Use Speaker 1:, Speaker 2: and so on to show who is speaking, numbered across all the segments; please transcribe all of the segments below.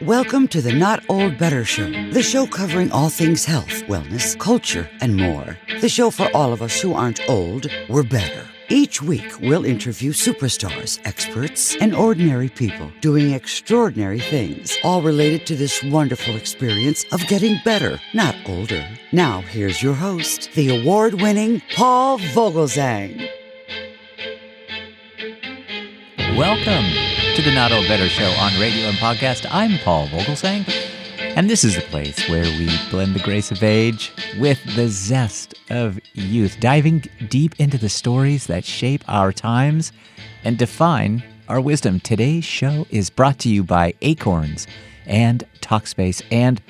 Speaker 1: Welcome to the Not Old Better Show, the show covering all things health, wellness, culture, and more. The show for all of us who aren't old, we're better. Each week, we'll interview superstars, experts, and ordinary people doing extraordinary things, all related to this wonderful experience of getting better, not older. Now, here's your host, the award-winning Paul Vogelzang.
Speaker 2: Welcome to the Not Old Better Show on radio and podcast. I'm Paul Vogelzang, and this is the place where we blend the grace of age with the zest of youth, diving deep into the stories that shape our times and define our wisdom. Today's show is brought to you by Acorns and Talkspace, and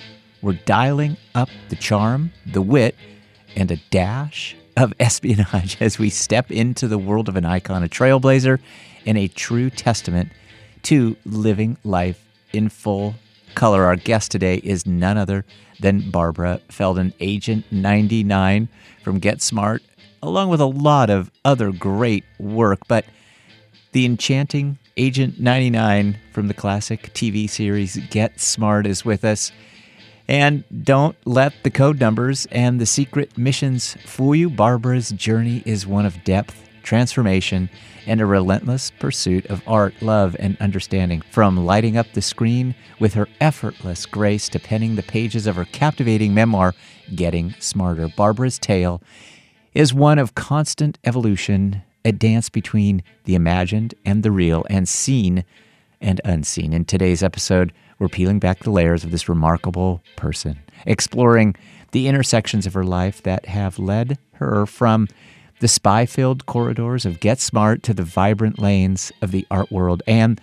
Speaker 2: we're dialing up the charm, the wit, and a dash of espionage as we step into the world of an icon, a trailblazer, and a true testament to living life in full color. Our guest today is none other than Barbara Feldon, Agent 99 from Get Smart, along with a lot of other great work. But the enchanting Agent 99 from the classic TV series Get Smart is with us. And don't let the code numbers and the secret missions fool you. Barbara's journey is one of depth, transformation, and a relentless pursuit of art, love, and understanding. From lighting up the screen with her effortless grace to penning the pages of her captivating memoir, Getting Smarter, Barbara's tale is one of constant evolution, a dance between the imagined and the real, and seen and unseen. In today's episode, we're peeling back the layers of this remarkable person, exploring the intersections of her life that have led her from the spy-filled corridors of Get Smart to the vibrant lanes of the art world and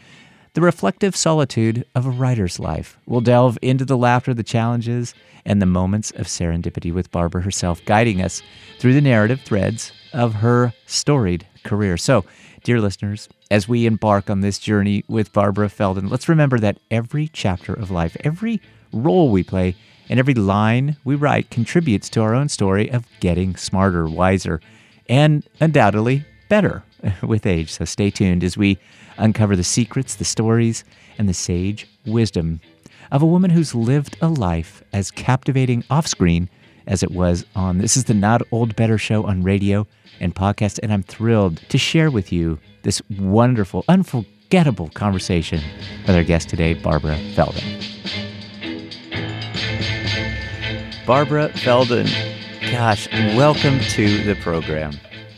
Speaker 2: the reflective solitude of a writer's life. We'll delve into the laughter, the challenges, and the moments of serendipity with Barbara herself, guiding us through the narrative threads of her storied career. So, dear listeners, as we embark on this journey with Barbara Feldon, let's remember that every chapter of life, every role we play, and every line we write contributes to our own story of getting smarter, wiser, and undoubtedly better with age. So stay tuned as we uncover the secrets, the stories, and the sage wisdom of a woman who's lived a life as captivating off-screen as it was on. This is the Not Old Better Show on radio and podcast, and I'm thrilled to share with you this wonderful, unforgettable conversation with our guest today, Barbara Feldon. Barbara Feldon, gosh, welcome to the program.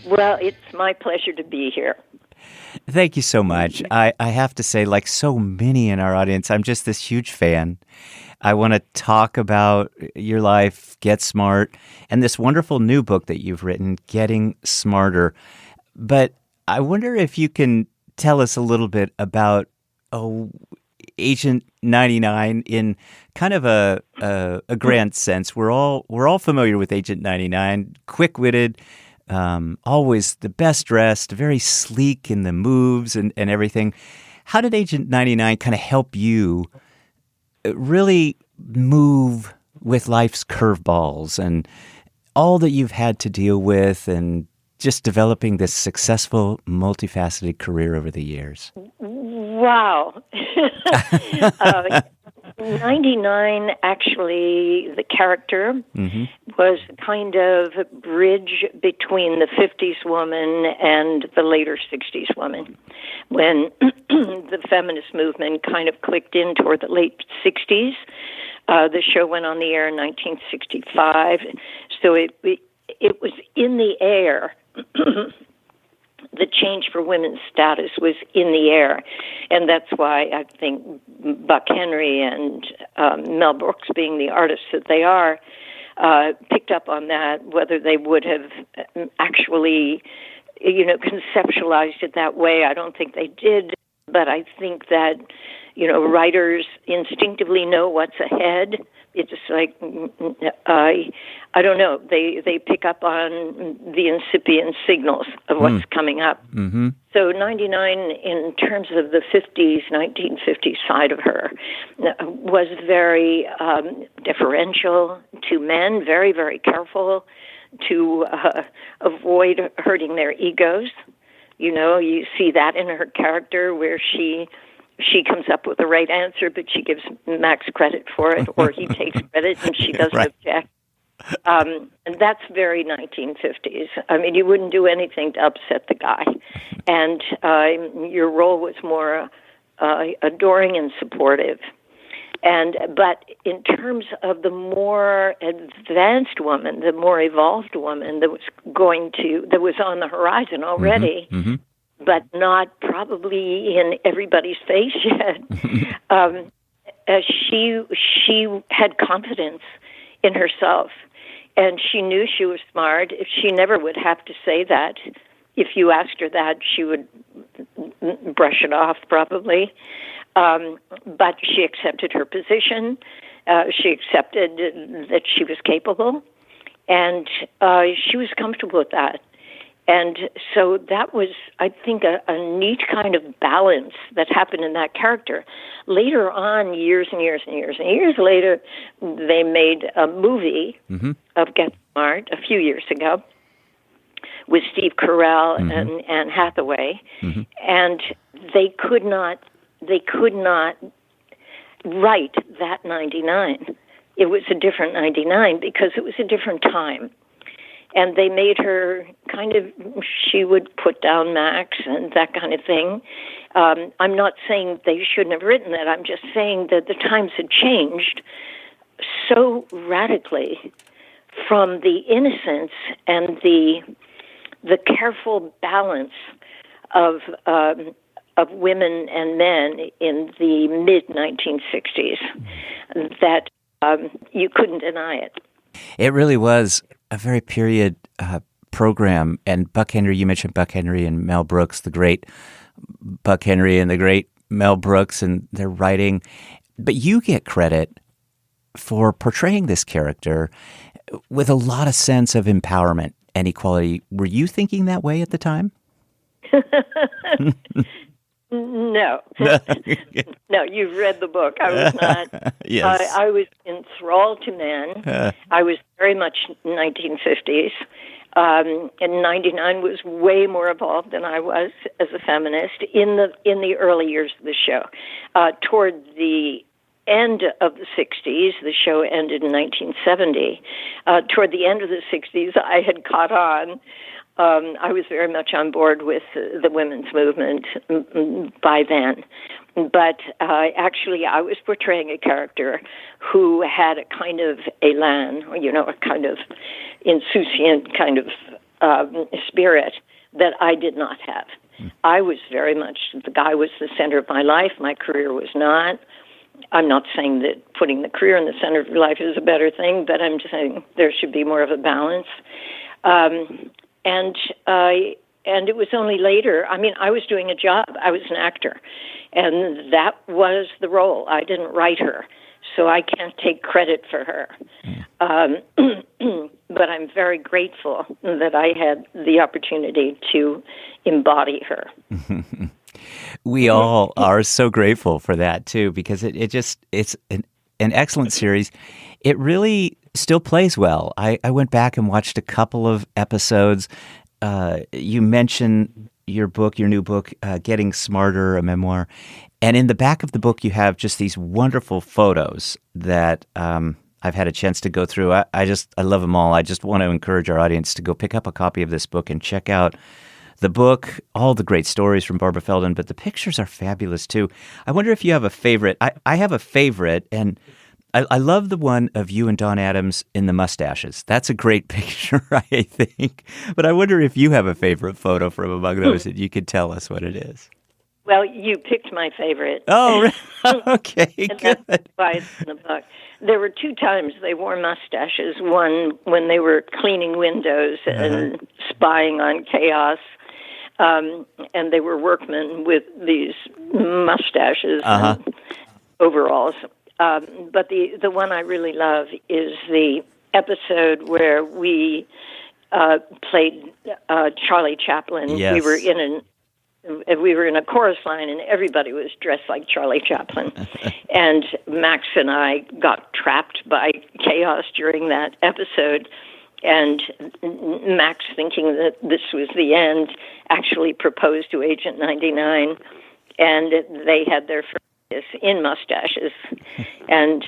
Speaker 3: Well, it's my pleasure to be here.
Speaker 2: Thank you so much. I have to say, like so many in our audience, I'm just this huge fan. I want to talk about your life, Get Smart, and this wonderful new book that you've written, Getting Smarter. But I wonder if you can tell us a little bit about Agent 99 in kind of a grand sense. We're all familiar with Agent 99, quick-witted, always the best dressed, very sleek in the moves and everything. How did Agent 99 kind of help you really move with life's curveballs and all that you've had to deal with and just developing this successful, multifaceted career over the years?
Speaker 3: Wow. 99, actually, the character was kind of a bridge between the 50s woman and the later 60s woman. When the feminist movement kind of clicked in toward the late 60s, the show went on the air in 1965, so it was in the air. The change for women's status was in the air, and that's why I think Buck Henry and Mel Brooks, being the artists that they are, picked up on that, whether they would have actually, conceptualized it that way. I don't think they did, but I think that, writers instinctively know what's ahead. It's just like, I don't know, they pick up on the incipient signals of what's coming up. Mm-hmm. So 99, in terms of the 1950s side of her, was very deferential to men, very, very careful to avoid hurting their egos. You see that in her character where she she comes up with the right answer, but she gives Max credit for it, or he takes credit and she doesn't
Speaker 2: Right.
Speaker 3: object. And that's very 1950s. I mean, you wouldn't do anything to upset the guy. And your role was more adoring and supportive. But in terms of the more advanced woman, the more evolved woman that was on the horizon already, but not probably in everybody's face yet, she had confidence in herself, and she knew she was smart. She never would have to say that. If you asked her that, she would brush it off probably. But she accepted her position. She accepted that she was capable, and she was comfortable with that. And so that was, I think, a neat kind of balance that happened in that character. Later on, years and years and years and years later, they made a movie of Get Smart a few years ago with Steve Carell and Anne Hathaway, and they could not write that 99. It was a different 99 because it was a different time. And they made her she would put down Max and that kind of thing. I'm not saying they shouldn't have written that. I'm just saying that the times had changed so radically from the innocence and the careful balance of women and men in the mid-1960s that you couldn't deny it.
Speaker 2: It really was a very period program. And Buck Henry, you mentioned Buck Henry and Mel Brooks, the great Buck Henry and the great Mel Brooks and their writing. But you get credit for portraying this character with a lot of sense of empowerment and equality. Were you thinking that way at the time?
Speaker 3: No. No, you've read the book. I was not.
Speaker 2: Yes.
Speaker 3: I was enthralled to men. I was very much 1950s. And 99 was way more evolved than I was as a feminist in the early years of the show. Toward the end of the 60s, the show ended in 1970. Toward the end of the 60s, I had caught on. I was very much on board with the women's movement by then. But actually, I was portraying a character who had a kind of élan, a kind of insouciant kind of spirit that I did not have. I was very much, the guy was the center of my life. My career was not. I'm not saying that putting the career in the center of your life is a better thing, but I'm just saying there should be more of a balance. And it was only later. I mean, I was doing a job. I was an actor, and that was the role. I didn't write her, so I can't take credit for her. But I'm very grateful that I had the opportunity to embody her.
Speaker 2: We all are so grateful for that too, because it's an excellent series. It really still plays well. I went back and watched a couple of episodes. You mentioned your new book, Getting Smarter, a memoir. And in the back of the book, you have just these wonderful photos that I've had a chance to go through. I love them all. I just want to encourage our audience to go pick up a copy of this book and check out the book, all the great stories from Barbara Feldon, but the pictures are fabulous too. I wonder if you have a favorite. I have a favorite, and I love the one of you and Don Adams in the mustaches. That's a great picture, I think. But I wonder if you have a favorite photo from among those that you could tell us what it is.
Speaker 3: Well, you picked my favorite.
Speaker 2: Oh, okay, good.
Speaker 3: That's why it's in the book. There were two times they wore mustaches. One, when they were cleaning windows and spying on chaos, and they were workmen with these mustaches and overalls. But the one I really love is the episode where we played Charlie Chaplin.
Speaker 2: Yes.
Speaker 3: We were in a chorus line, and everybody was dressed like Charlie Chaplin. And Max and I got trapped by chaos during that episode. And Max, thinking that this was the end, actually proposed to Agent 99 and they had their furnace in mustaches, and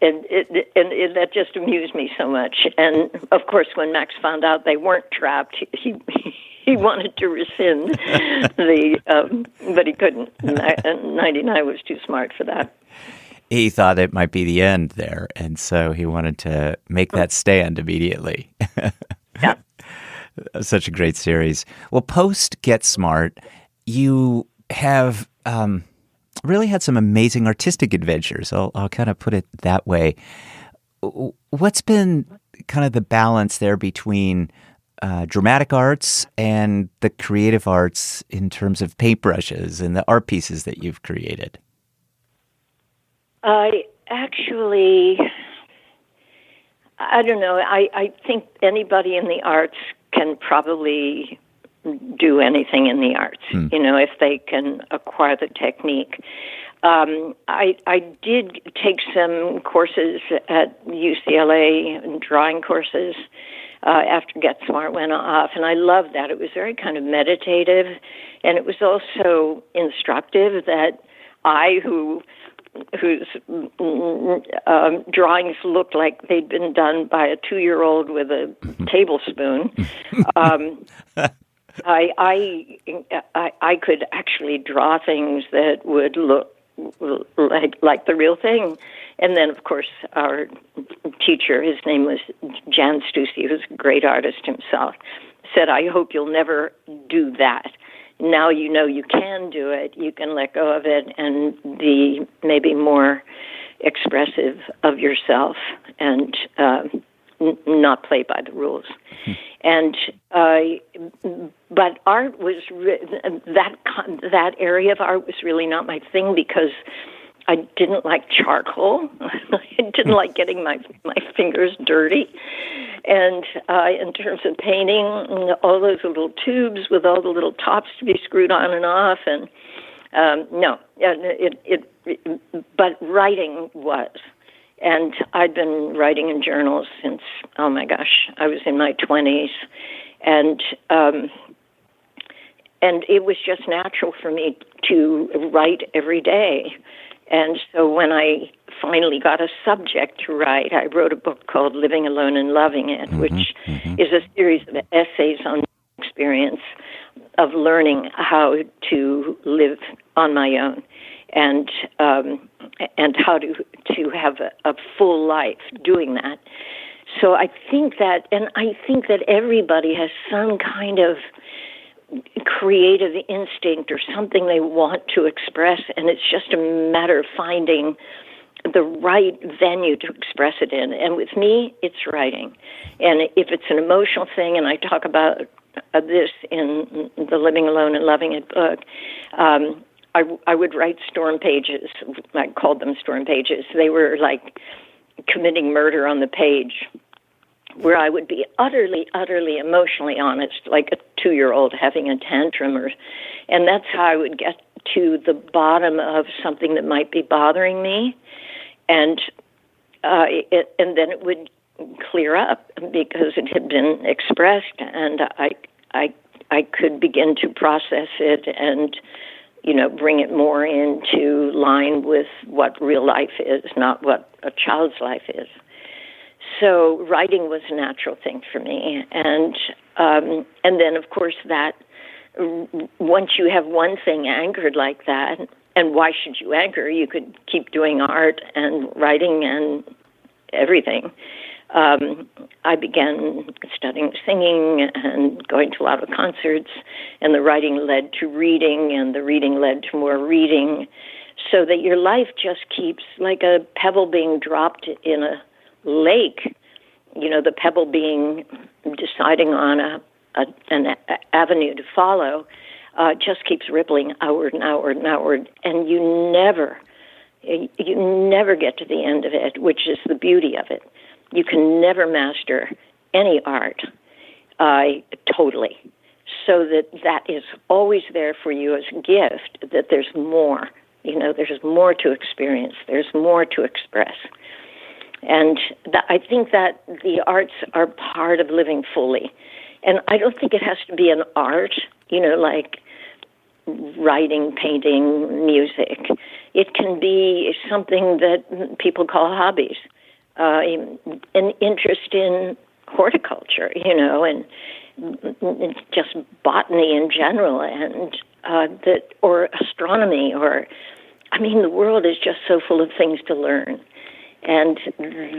Speaker 3: that just amused me so much. And of course, when Max found out they weren't trapped, he wanted to rescind but he couldn't. 99 was too smart for that.
Speaker 2: He thought it might be the end there, and so he wanted to make that stand immediately.
Speaker 3: Yeah.
Speaker 2: Such a great series. Well, post Get Smart, you have really had some amazing artistic adventures. I'll kind of put it that way. What's been kind of the balance there between dramatic arts and the creative arts in terms of paintbrushes and the art pieces that you've created?
Speaker 3: I don't know. I think anybody in the arts can probably do anything in the arts, if they can acquire the technique. I did take some courses at UCLA, drawing courses, after Get Smart went off, and I loved that. It was very kind of meditative, and it was also instructive that whose drawings looked like they'd been done by a 2-year-old with a tablespoon. I could actually draw things that would look like the real thing. And then, of course, our teacher, his name was Jan Stussy, who's a great artist himself, said, "I hope you'll never do that. Now you know you can do it, you can let go of it and be maybe more expressive of yourself and not play by the rules." And but art was that area of art was really not my thing because I didn't like charcoal. I didn't like getting my fingers dirty. And in terms of painting, all those little tubes with all the little tops to be screwed on and off, and no, but writing was. And I'd been writing in journals since, oh my gosh, I was in my 20s. And it was just natural for me to write every day. And so when I finally got a subject to write, I wrote a book called Living Alone and Loving It, which is a series of essays on experience of learning how to live on my own and how to have a full life doing that. So I think that everybody has some kind of creative instinct or something they want to express, and it's just a matter of finding the right venue to express it in. And with me, it's writing. And if it's an emotional thing, and I talk about this in the Living Alone and Loving It book, I would write storm pages. I called them storm pages. They were like committing murder on the page, where I would be utterly, utterly emotionally honest, like a 2-year-old having a tantrum, and that's how I would get to the bottom of something that might be bothering me, and then it would clear up because it had been expressed, and I could begin to process it and bring it more into line with what real life is, not what a child's life is. So writing was a natural thing for me, and then of course that once you have one thing anchored like that, and why should you anchor? You could keep doing art and writing and everything. I began studying singing and going to a lot of concerts, and the writing led to reading, and the reading led to more reading, so that your life just keeps like a pebble being dropped in a lake, the pebble being deciding on an avenue to follow, just keeps rippling outward and outward and outward, and you never get to the end of it, which is the beauty of it. You can never master any art totally, so that is always there for you as a gift, that there's more, there's more to experience, there's more to express. And I think that the arts are part of living fully. And I don't think it has to be an art, like writing, painting, music. It can be something that people call hobbies, an interest in horticulture, and just botany in general, and or astronomy, the world is just so full of things to learn. And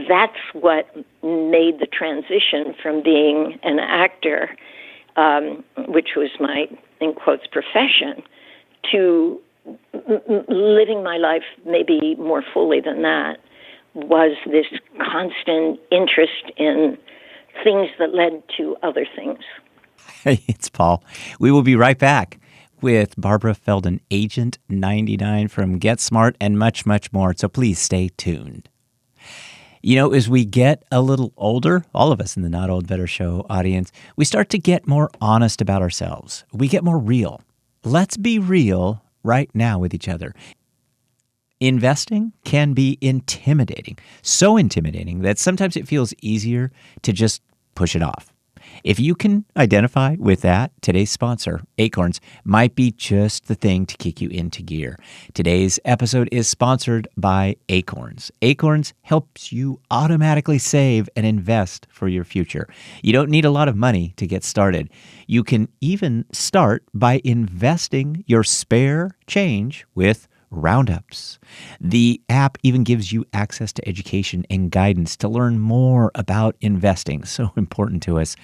Speaker 3: that's what made the transition from being an actor, which was my, in quotes, profession, to living my life maybe more fully than that, was this constant interest in things that led to other things.
Speaker 2: Hey, it's Paul. We will be right back with Barbara Feldon, Agent 99 from Get Smart, and much, much more. So please stay tuned. As we get a little older, all of us in the Not Old Better Show audience, we start to get more honest about ourselves. We get more real. Let's be real right now with each other. Investing can be intimidating, so intimidating that sometimes it feels easier to just push it off. If you can identify with that, today's sponsor, Acorns, might be just the thing to kick you into gear. Today's episode is sponsored by Acorns. Acorns helps you automatically save and invest for your future. You don't need a lot of money to get started. You can even start by investing your spare change with roundups. The app even gives you access to education and guidance to learn more about investing. So important to us.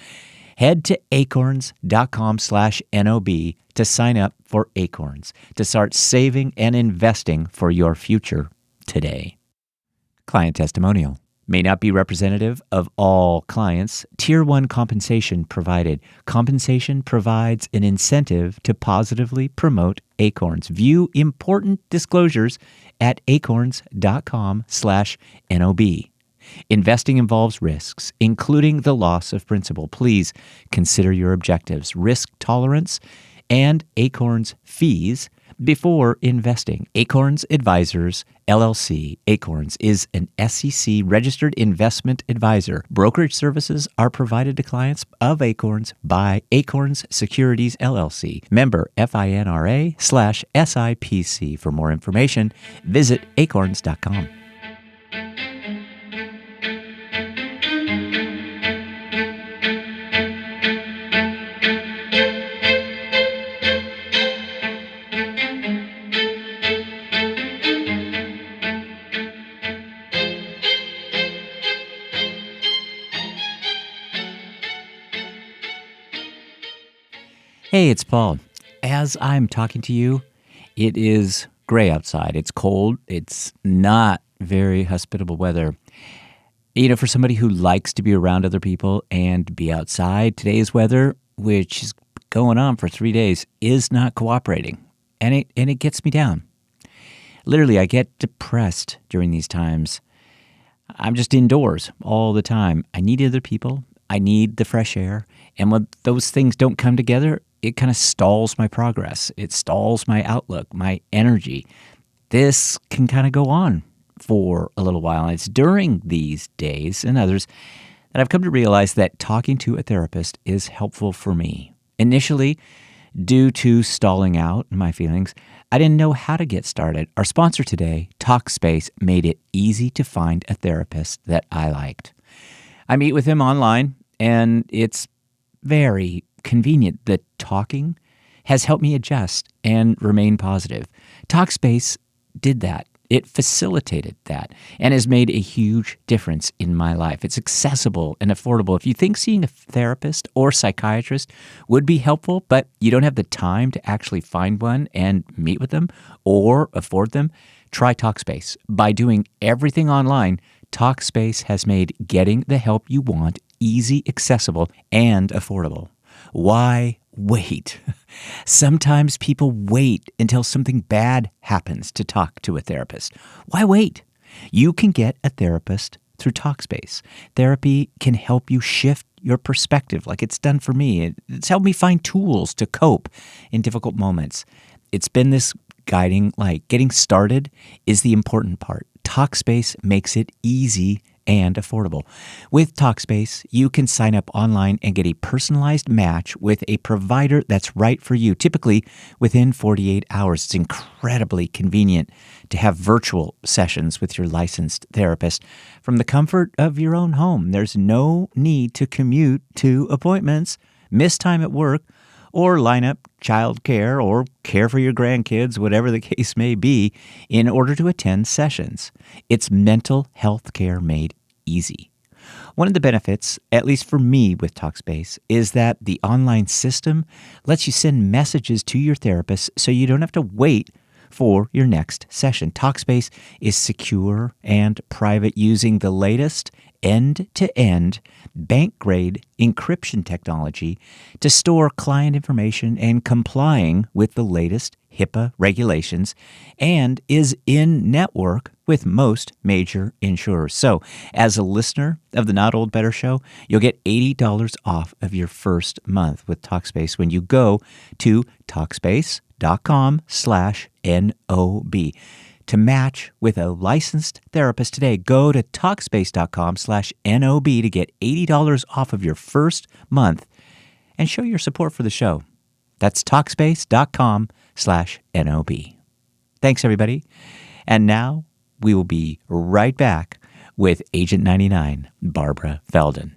Speaker 2: Head to acorns.com/NOB to sign up for Acorns, to start saving and investing for your future today. Client testimonial. May not be representative of all clients. Tier 1 compensation provided. Compensation provides an incentive to positively promote Acorns. View important disclosures at acorns.com/NOB. Investing involves risks, including the loss of principal. Please consider your objectives, risk tolerance, and Acorns fees before investing. Acorns Advisors, LLC. Acorns is an SEC-registered investment advisor. Brokerage services are provided to clients of Acorns by Acorns Securities, LLC. Member FINRA/SIPC. For more information, visit acorns.com. Hey, it's Paul. As I'm talking to you, it is gray outside. It's cold. It's not very hospitable weather. For somebody who likes to be around other people and be outside, today's weather, which is going on for 3 days, is not cooperating. And it gets me down. Literally, I get depressed during these times. I'm just indoors all the time. I need other people. I need the fresh air. And when those things don't come together, it kind of stalls my progress. It stalls my outlook, my energy. This can kind of go on for a little while. And it's during these days and others that I've come to realize that talking to a therapist is helpful for me. Initially, due to stalling out my feelings, I didn't know how to get started. Our sponsor today, Talkspace, made it easy to find a therapist that I liked. I meet with him online, and it's very convenient. The talking has helped me adjust and remain positive. Talkspace did that. It facilitated that and has made a huge difference in my life. It's accessible and affordable. If you think seeing a therapist or psychiatrist would be helpful, but you don't have the time to actually find one and meet with them or afford them, try Talkspace. By doing everything online, Talkspace has made getting the help you want easy, accessible, and affordable. Why wait? Sometimes people wait until something bad happens to talk to a therapist. Why wait? You can get a therapist through Talkspace. Therapy can help you shift your perspective like it's done for me. It's helped me find tools to cope in difficult moments. It's been this guiding light. Getting started is the important part. Talkspace makes it easy and affordable. With Talkspace, you can sign up online and get a personalized match with a provider that's right for you, typically within 48 hours. It's incredibly convenient to have virtual sessions with your licensed therapist from the comfort of your own home. There's no need to commute to appointments, miss time at work, or line up childcare or care for your grandkids, whatever the case may be, in order to attend sessions. It's mental health care made easy. One of the benefits, at least for me with Talkspace, is that the online system lets you send messages to your therapist so you don't have to wait for your next session. Talkspace is secure and private using the latest end-to-end bank-grade encryption technology to store client information and complying with the latest HIPAA regulations, and is in-network with most major insurers. So, as a listener of the Not Old Better Show, you'll get $80 off of your first month with Talkspace when you go to Talkspace.com/NOB. To match with a licensed therapist today, go to Talkspace.com/NOB to get $80 off of your first month and show your support for the show. That's Talkspace.com/NOB. Thanks, everybody. And now we will be right back with Agent 99, Barbara Feldon.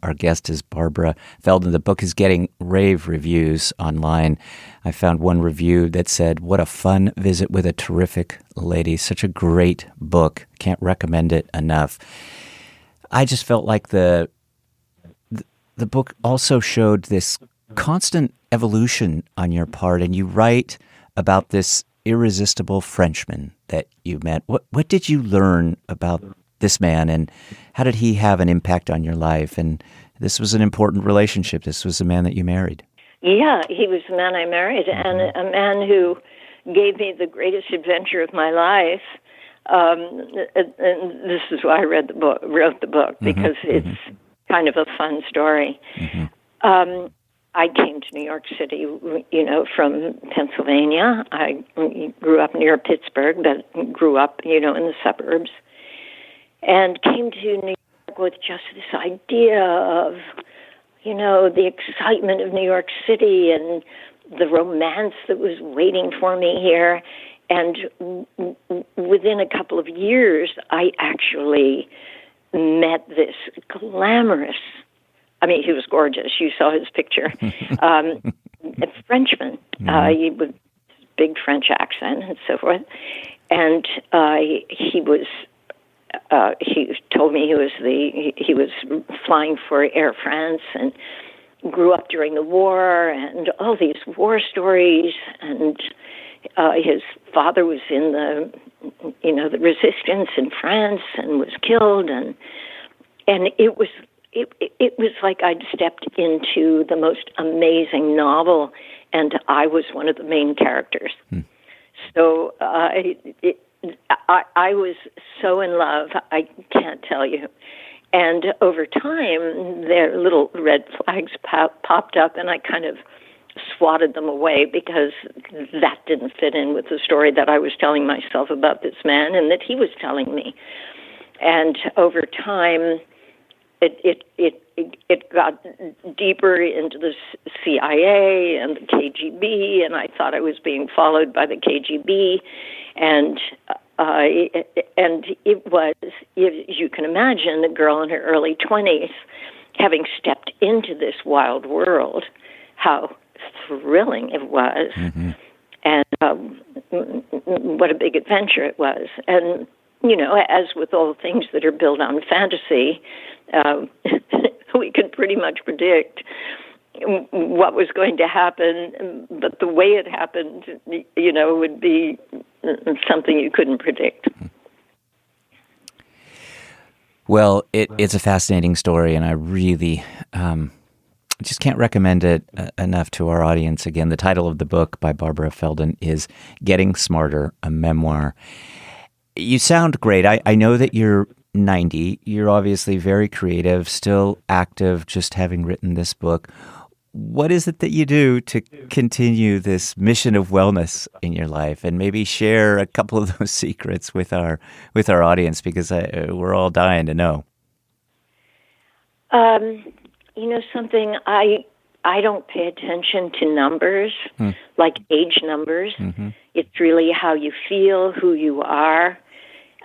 Speaker 2: Our guest is Barbara Feldon. The book is getting rave reviews online. I found one review that said, "What a fun visit with a terrific lady." Such a great book. Can't recommend it enough. I just felt like the book also showed this constant evolution on your part, and you write about this irresistible Frenchman that you met. What did you learn about this man, and how did he have an impact on your life? And this was an important relationship. This was the man that you married.
Speaker 3: Yeah, he was the man I married, and a man who gave me the greatest adventure of my life. And this is why I wrote the book, because it's kind of a fun story. I came to New York City, from Pennsylvania. I grew up near Pittsburgh, but grew up, in the suburbs. And came to New York with just this idea of, the excitement of New York City and the romance that was waiting for me here. And within a couple of years, I actually met this glamorous, he was gorgeous. You saw his picture. A Frenchman. He with big French accent and so forth. And he told me he was flying for Air France and grew up during the war and all these war stories. And his father was in the resistance in France and was killed. And it was like I'd stepped into the most amazing novel, and I was one of the main characters. So I was so in love, I can't tell you. And over time, their little red flags popped up, and I kind of swatted them away because that didn't fit in with the story that I was telling myself about this man and that he was telling me. And over time, it got deeper into the CIA and the KGB, and I thought I was being followed by the KGB, and it was, as you can imagine, a girl in her early 20s having stepped into this wild world, how thrilling it was, and what a big adventure it was. And, as with all things that are built on fantasy, we could pretty much predict what was going to happen, but the way it happened, would be something you couldn't predict.
Speaker 2: Well, it's a fascinating story, and I really just can't recommend it enough to our audience. Again, the title of the book by Barbara Feldon is Getting Smarter, a Memoir. You sound great. I know that you're 90. You're obviously very creative, still active, just having written this book. what is it that you do to continue this mission of wellness in your life? And maybe share a couple of those secrets with our audience, because we're all dying to know.
Speaker 3: Something, I don't pay attention to numbers, like age numbers. Mm-hmm. It's really how you feel, who you are.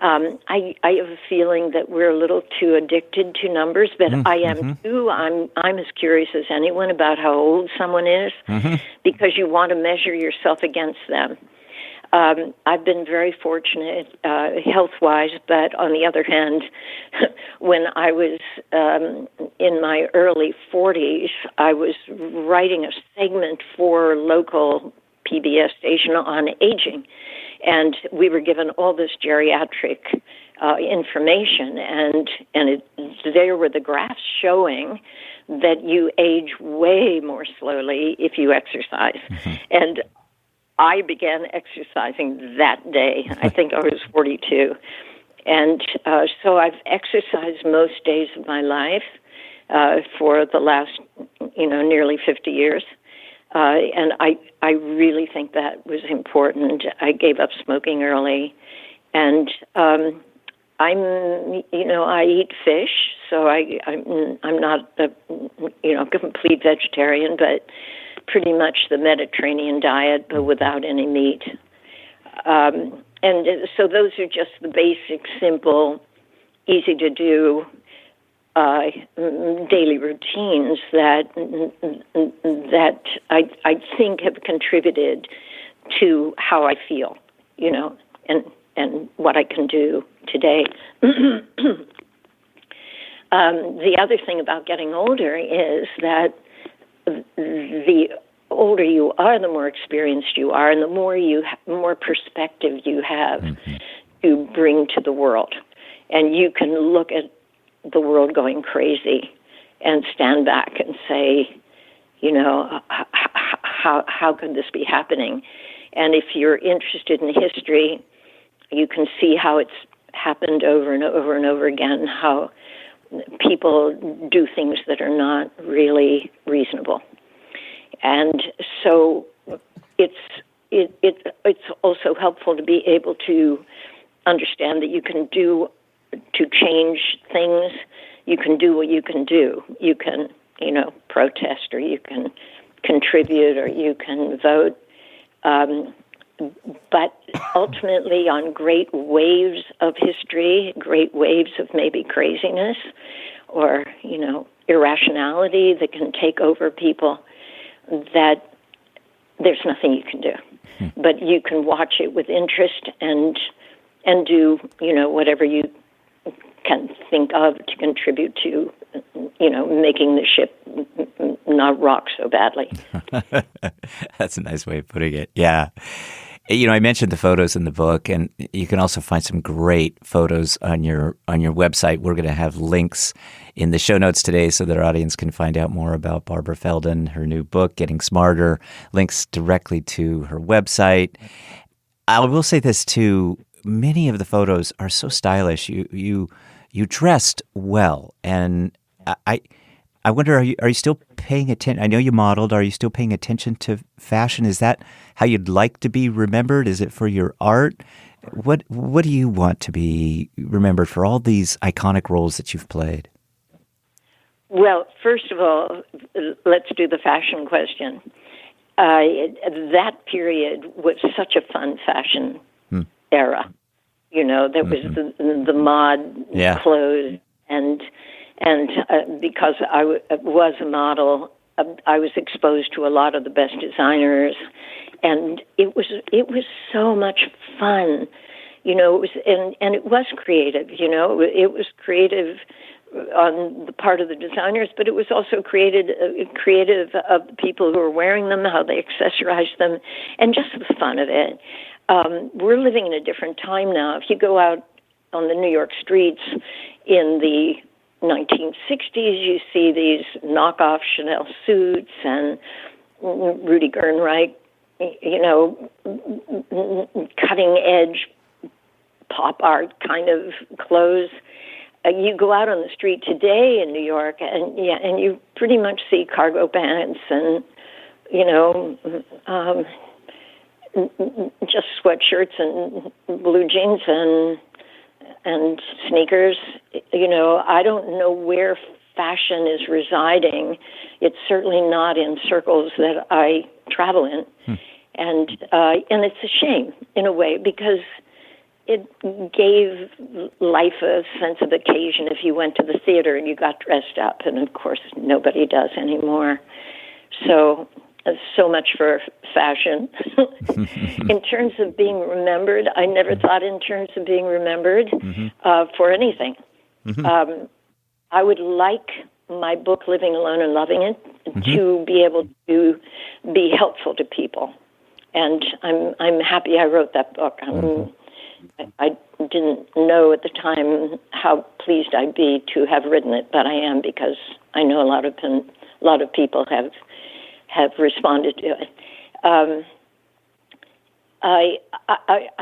Speaker 3: I have a feeling that we're a little too addicted to numbers, but I am too. I'm as curious as anyone about how old someone is, because you want to measure yourself against them. I've been very fortunate health-wise, but on the other hand, when I was in my early 40s, I was writing a segment for local PBS station on aging, and we were given all this geriatric information, and there were the graphs showing that you age way more slowly if you exercise. And I began exercising that day. I think I was 42. And so I've exercised most days of my life for the last, nearly 50 years. And I really think that was important. I gave up smoking early. And I eat fish, so I'm not a complete vegetarian, but pretty much the Mediterranean diet, but without any meat. And so those are just the basic, simple, easy to do daily routines that I think have contributed to how I feel, and what I can do today. The other thing about getting older is that the older you are, the more experienced you are, and the more perspective you have to bring to the world. And you can look at the world going crazy and stand back and say, how could this be happening? And if you're interested in history, you can see how it's happened over and over and over again, how people do things that are not really reasonable. And so it's also helpful to be able to understand that you can do to change things. You can do what you can do. You can, protest, or you can contribute, or you can vote. But ultimately, on great waves of history, great waves of maybe craziness or, irrationality that can take over people, that there's nothing you can do. But you can watch it with interest and do, whatever you can think of to contribute to, making the ship not rock so badly.
Speaker 2: That's a nice way of putting it. Yeah. I mentioned the photos in the book, and you can also find some great photos on your website. We're going to have links in the show notes today so that our audience can find out more about Barbara Feldon, her new book, Getting Smarter, links directly to her website. I will say this too, many of the photos are so stylish. You dressed well, and I wonder, are you still paying attention? I know you modeled. Are you still paying attention to fashion? Is that how you'd like to be remembered? Is it for your art? What do you want to be remembered for, all these iconic roles that you've played?
Speaker 3: Well, first of all, let's do the fashion question. That period was such a fun fashion era. There was the mod clothes, and because I was a model, I was exposed to a lot of the best designers, and it was so much fun. It was and it was creative. It was creative on the part of the designers, but it was also creative of the people who were wearing them, how they accessorized them, and just the fun of it. We're living in a different time now. If you go out on the New York streets in the 1960s, you see these knockoff Chanel suits and Rudy Gernreich, cutting edge pop art kind of clothes. you go out on the street today in New York, and you pretty much see cargo pants and just sweatshirts and blue jeans and sneakers. I don't know where fashion is residing. It's certainly not in circles that I travel in, and it's a shame in a way, because it gave life a sense of occasion if you went to the theater and you got dressed up, and of course nobody does anymore. So much for fashion. In terms of being remembered, I never thought in terms of being remembered for anything. I would like my book, Living Alone and Loving It, to be able to be helpful to people. And I'm happy I wrote that book. I didn't know at the time how pleased I'd be to have written it, but I am, because I know a lot of people have responded to it. I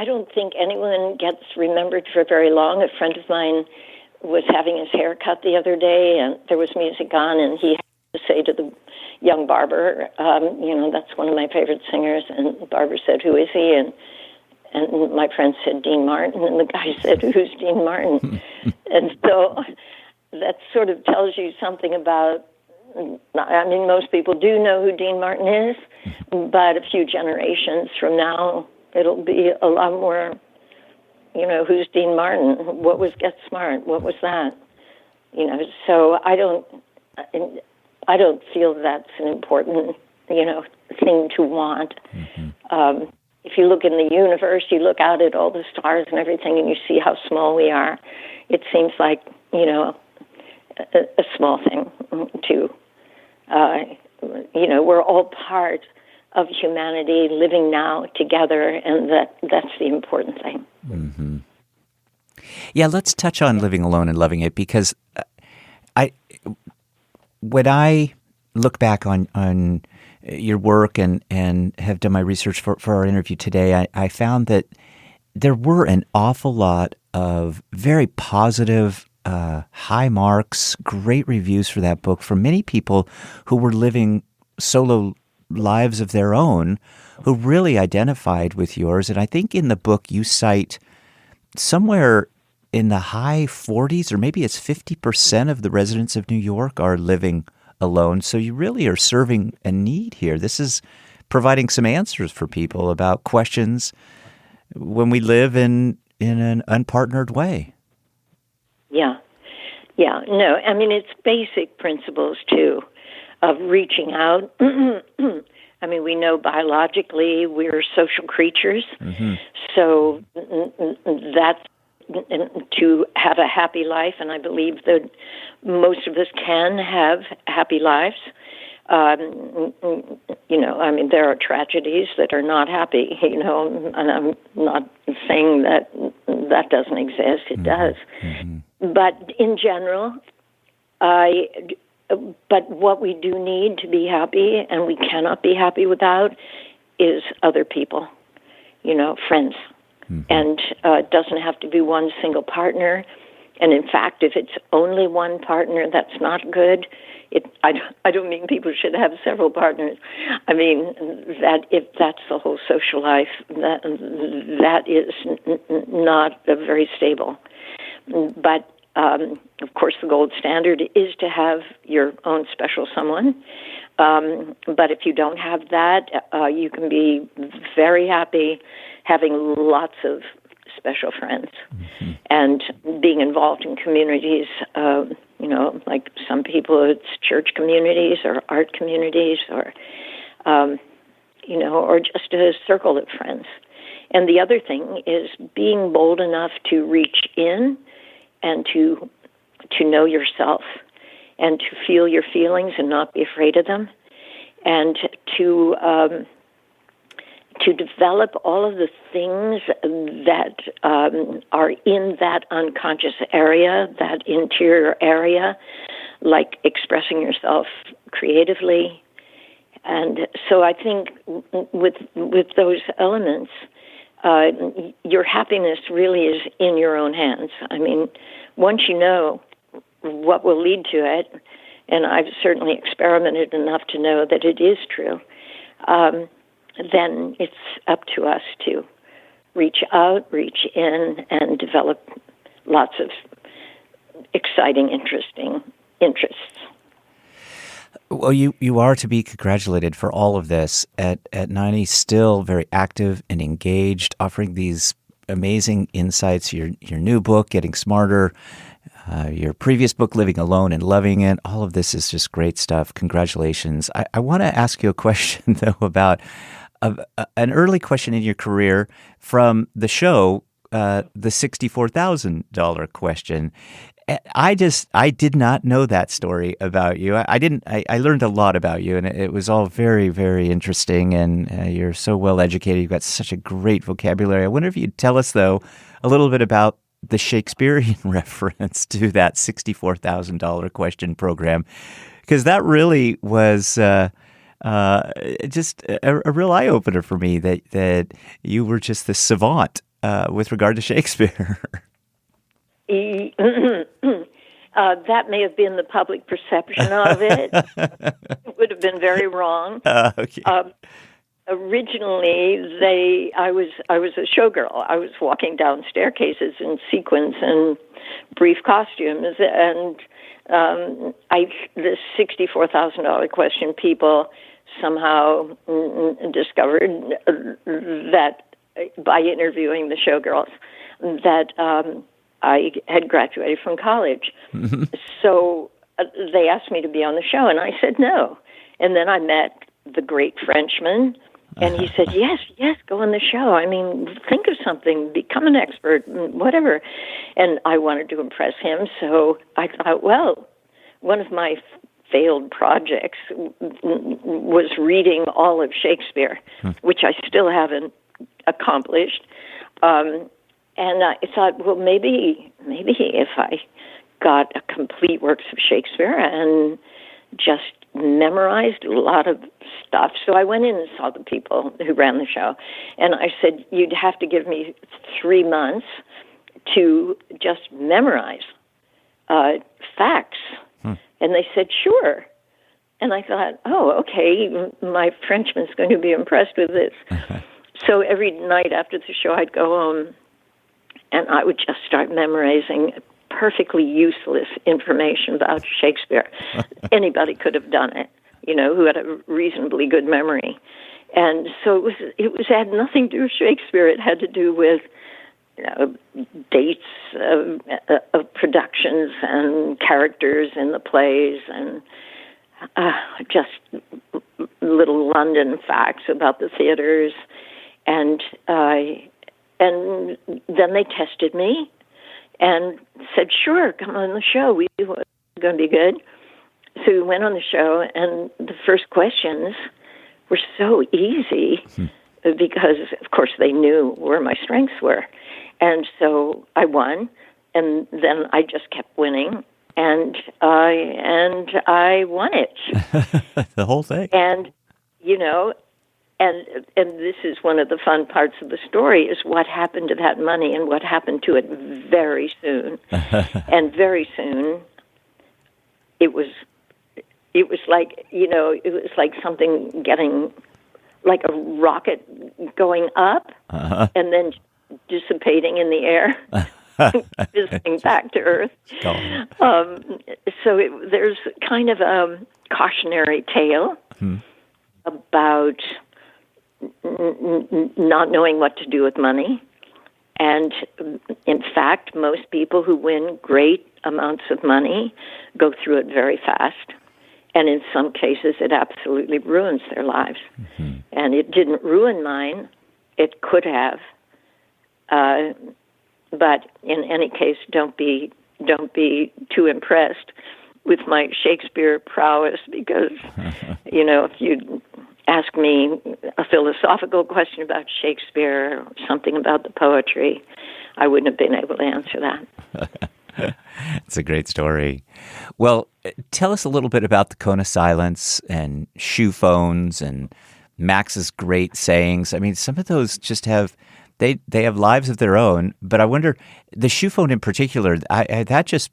Speaker 3: don't think anyone gets remembered for very long. A friend of mine was having his hair cut the other day, and there was music on, and he had to say to the young barber, that's one of my favorite singers, and the barber said, "Who is he?" And my friend said, "Dean Martin," and the guy said, "Who's Dean Martin?" And so that sort of tells you something about, most people do know who Dean Martin is, but a few generations from now, it'll be a lot more, who's Dean Martin? What was Get Smart? What was that? So I don't feel that's an important, thing to want. If you look in the universe, you look out at all the stars and everything, and you see how small we are, it seems like, a small thing to, we're all part of humanity living now together, and that's the important thing.
Speaker 2: Mm-hmm. Yeah, let's touch on Living Alone and Loving It, because when I look back on your work and have done my research for our interview today, I found that there were an awful lot of very positive, high marks, great reviews for that book from many people who were living solo lives of their own, who really identified with yours. And I think in the book you cite somewhere in the high 40s, or maybe it's 50% of the residents of New York are living alone. So you really are serving a need here. This is providing some answers for people about questions when we live in an unpartnered way.
Speaker 3: Yeah. No, it's basic principles, too, of reaching out. We know biologically we're social creatures. So that's to have a happy life, and I believe that most of us can have happy lives. There are tragedies that are not happy, and I'm not saying that doesn't exist. It does. But in general, but what we do need to be happy, and we cannot be happy without, is other people, friends. And it doesn't have to be one single partner. And in fact, if it's only one partner, that's not good. I don't mean people should have several partners. I mean that if that's the whole social life, that is not very stable. But of course, the gold standard is to have your own special someone. But if you don't have that, you can be very happy having lots of special friends and being involved in communities, like some people it's church communities or art communities or just a circle of friends. And the other thing is being bold enough to reach in and to know yourself and to feel your feelings and not be afraid of them, and to develop all of the things that are in that unconscious area, that interior area, like expressing yourself creatively. And so I think with those elements, your happiness really is in your own hands. I mean, once you know what will lead to it, and I've certainly experimented enough to know that it is true, then it's up to us to reach out, reach in, and develop lots of exciting, interesting interests.
Speaker 2: Well, you are to be congratulated for all of this. At 90, still very active and engaged, offering these amazing insights. Your new book, Getting Smarter, your previous book, Living Alone and Loving It. All of this is just great stuff. Congratulations. I want to ask you a question, though, about an early question in your career from the show, the $64,000 question. I did not know that story about you. I learned a lot about you, and it was all very, very interesting, and you're so well educated. You've got such a great vocabulary. I wonder if you'd tell us, though, a little bit about the Shakespearean reference to that $64,000 question program, because that really was just a real eye-opener for me, that you were just the savant with regard to Shakespeare.
Speaker 3: That may have been the public perception of it. It would have been very wrong.
Speaker 2: Okay.
Speaker 3: Originally, I was a showgirl. I was walking down staircases in sequins and brief costumes, and the $64,000 question, people somehow discovered that by interviewing the showgirls that I had graduated from college. So they asked me to be on the show, and I said no. And then I met the great Frenchman, and he said, yes, go on the show. I mean, think of something, become an expert, whatever. And I wanted to impress him, so I thought, well, one of my failed projects was reading all of Shakespeare, which I still haven't accomplished. And I thought, well, maybe if I got a complete works of Shakespeare and just memorized a lot of stuff. So I went in and saw the people who ran the show, and I said, you'd have to give me 3 months to just memorize facts. And they said, sure. And I thought, oh, okay, my Frenchman's going to be impressed with this. So every night after the show, I'd go home, and I would just start memorizing perfectly useless information about Shakespeare. Anybody could have done it, who had a reasonably good memory. And so it had nothing to do with Shakespeare. It had to do with dates of productions and characters in the plays, and just little London facts about the theaters. And then they tested me and said, sure, come on the show. We were going to be good. So we went on the show, and the first questions were so easy because, of course, they knew where my strengths were. And so I won, and then I just kept winning, and I won it.
Speaker 2: The whole thing.
Speaker 3: And, And this is one of the fun parts of the story, is what happened to that money and what happened to it very soon. And very soon, it was like something getting, like a rocket going up and then dissipating in the air, visiting back to Earth. So there's kind of a cautionary tale about not knowing what to do with money. And in fact, most people who win great amounts of money go through it very fast. And in some cases, it absolutely ruins their lives. Mm-hmm. And it didn't ruin mine. It could have. But in any case, don't be too impressed with my Shakespeare prowess, because, if you ask me a philosophical question about Shakespeare or something about the poetry, I wouldn't have been able to answer that.
Speaker 2: It's a great story. Well, tell us a little bit about the Cone of Silence and shoe phones and Max's great sayings. I mean, some of those just have they have lives of their own. But I wonder, the shoe phone in particular, that just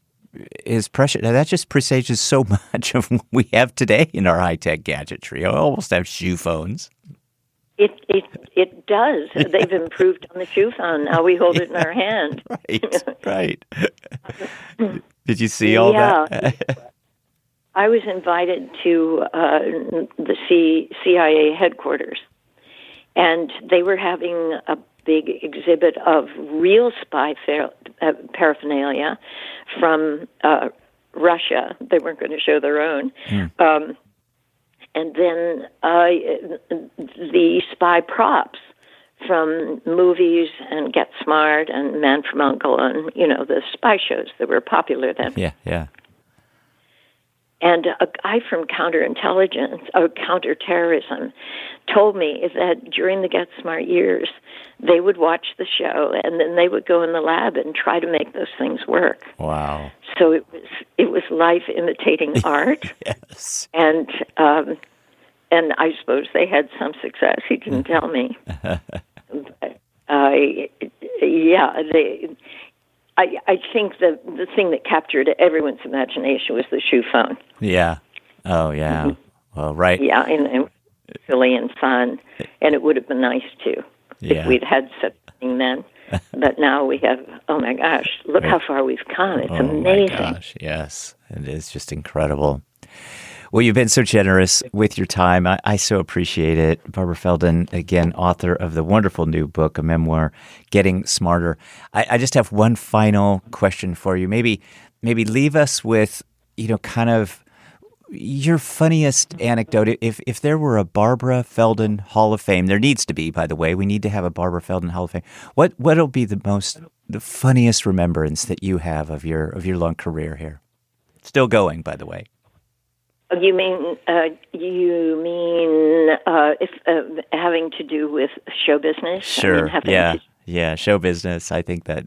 Speaker 2: is precious. That just presages so much of what we have today in our high-tech gadgetry. I almost have shoe phones.
Speaker 3: It does. They've improved on the shoe phone. Now we hold it in our hand.
Speaker 2: Right. Did you see all that?
Speaker 3: I was invited to the CIA headquarters, and they were having a big exhibit of real spy paraphernalia from Russia. They weren't going to show their own. And then the spy props from movies and Get Smart and Man from U.N.C.L.E. and, the spy shows that were popular then.
Speaker 2: Yeah.
Speaker 3: And a guy from counterterrorism told me that during the Get Smart years, they would watch the show and then they would go in the lab and try to make those things work.
Speaker 2: Wow.
Speaker 3: So it was life imitating art.
Speaker 2: Yes.
Speaker 3: And I suppose they had some success. He didn't tell me. I think the thing that captured everyone's imagination was the shoe phone.
Speaker 2: Yeah. Oh, yeah. Well, right.
Speaker 3: Yeah, and silly and fun, and it would have been nice too if we'd had such a thing then. But now we have. Oh my gosh! Look how far we've come. It's amazing.
Speaker 2: Oh my gosh! Yes, it is just incredible. Well, you've been so generous with your time. I so appreciate it. Barbara Feldon, again, author of the wonderful new book, a memoir, Getting Smarter. I just have one final question for you. Maybe leave us with, kind of your funniest anecdote. If there were a Barbara Feldon Hall of Fame, there needs to be, by the way. We need to have a Barbara Feldon Hall of Fame. What'll be the funniest remembrance that you have of your long career here? Still going, by the way.
Speaker 3: You mean if having to do with show business?
Speaker 2: Sure. Yeah. Show business. I think that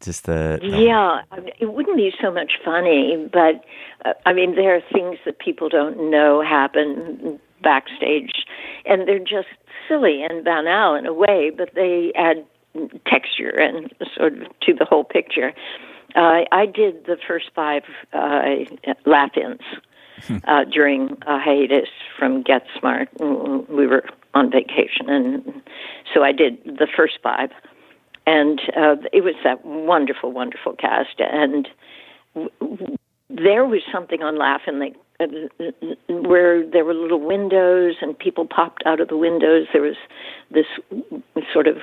Speaker 2: just the
Speaker 3: it wouldn't be so much funny, but there are things that people don't know happen backstage, and they're just silly and banal in a way, but they add texture and sort of to the whole picture. I did the first 5 laugh-ins during a hiatus from Get Smart. We were on vacation, and so I did the first 5. And it was that wonderful, wonderful cast. And there was something on Laugh-In where there were little windows and people popped out of the windows. There was this sort of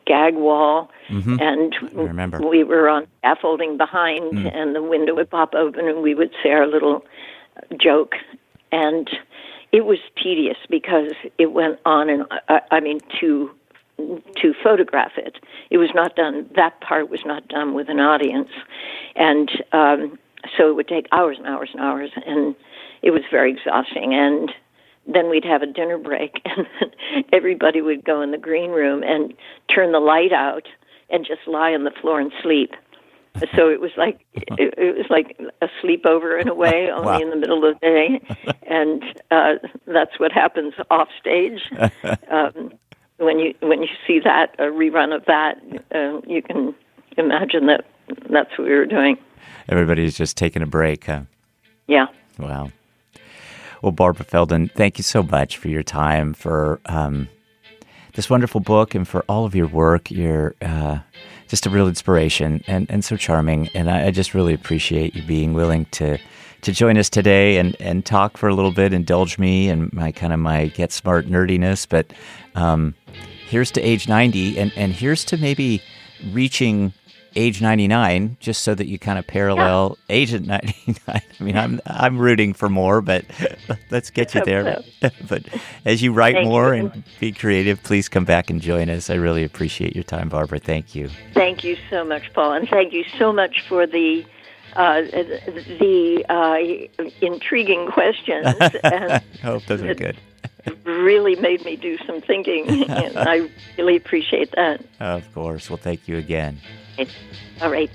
Speaker 3: gag wall, and
Speaker 2: I remember.
Speaker 3: We were on scaffolding behind, and the window would pop open, and we would say our little joke. And it was tedious because it went on, and to photograph it, it was not done. That part was not done with an audience, and so it would take hours and hours and hours, and it was very exhausting. And then we'd have a dinner break, and everybody would go in the green room and turn the light out and just lie on the floor and sleep. So it was like a sleepover in a way, only in the middle of the day, and that's what happens off stage. When you see that, a rerun of that, you can imagine that's what we were doing.
Speaker 2: Everybody's just taking a break, huh?
Speaker 3: Yeah.
Speaker 2: Wow. Well, Barbara Feldon, thank you so much for your time, for this wonderful book, and for all of your work. You're just a real inspiration and so charming. And I just really appreciate you being willing to join us today and talk for a little bit, indulge me and my Get Smart nerdiness. But here's to age 90, and here's to maybe reaching age 99, just so that you kind of parallel age at 99. I mean, I'm rooting for more, but let's get you there. But as you write more and be creative, please come back and join us. I really appreciate your time, Barbara. Thank you.
Speaker 3: Thank you so much, Paul, and thank you so much for the intriguing questions. And
Speaker 2: I hope those are good.
Speaker 3: Really made me do some thinking, and I really appreciate that.
Speaker 2: Of course. Well, thank you again.
Speaker 3: All right.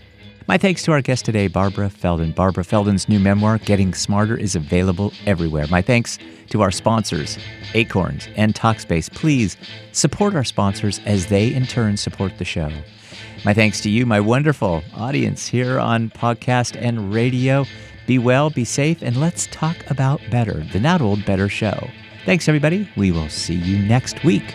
Speaker 2: My thanks to our guest today, Barbara Feldon. Barbara Feldon's new memoir, Getting Smarter, is available everywhere. My thanks to our sponsors, Acorns and Talkspace. Please support our sponsors as they, in turn, support the show. My thanks to you, my wonderful audience here on podcast and radio. Be well, be safe, and let's talk about better, the Not Old Better Show. Thanks, everybody. We will see you next week.